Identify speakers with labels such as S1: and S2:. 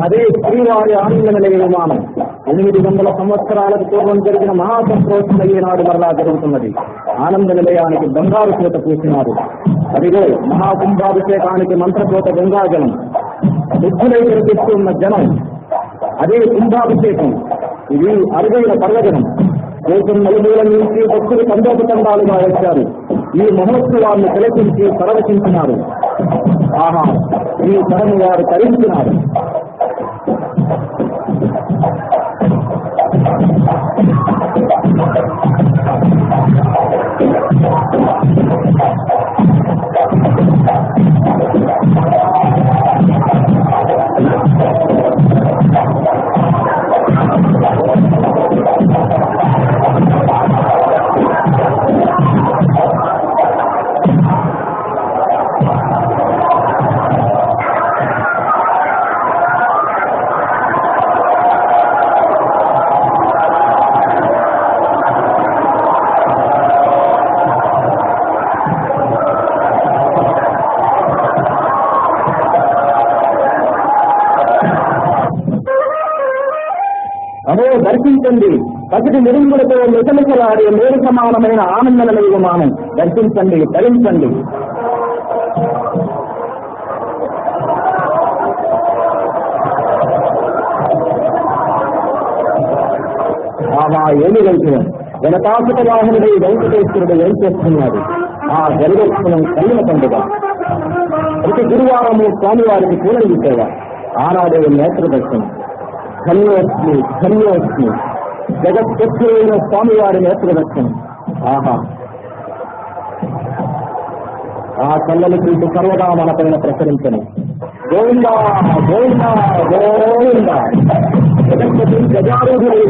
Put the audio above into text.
S1: అదే శ్రీవారి ఆనంద నిలయ విమానం 800 సంవత్సరాలకు పూర్వం జరిగిన మహాసంతోషం ఈనాడు మరలా జరుగుతున్నది. ఆనంద నిలయానికి బంగారు పూత పూసినారు. అదిగో మహాకుంభాభిషేకానికి మంత్రపూత గంగాజలం, బుద్ధులై కనిపిస్తున్న జనం, అదే కుంభాభిషేకం. ఇది అరుదైన పర్వజనం. దేశం నలుమూల నుంచి భక్తులు తండోపతండాలుగా వచ్చారు. ఈ మహోత్సవాన్ని తిలకించి పరవశించినారు. ఆహా, ఈ తరము వారు తరించినారు. అదే దర్శించండి, పసిటి నిరుములతో మిసమిసలాడే మేలు సమానమైన ఆనంద నిలయ విమానం. దర్శించండి, తరించండి. ఆహా, ఏమి వెళ్తున్నాం. జనతాసుత వాహనుడై వెంకటేశ్వరుడు ఏం చేస్తున్నాడు? ఆ గరుడోత్సవం కలిగిన పండుగ. ప్రతి గురువారము స్వామివారికి పూలనిచ్చేవా. ఆనాడే నేత్ర దర్శనం. ధన్యోస్మి ధన్యోస్మి, జగత్ప్రత్యులైన స్వామివారి నేత్రదర్శనం. ఆహా, ఆ చల్లని చూపు సర్వదా మన పైన ప్రసరించను. గోవిందా గోవిందా గోవిందా. జగత్పతి గజారూఢులై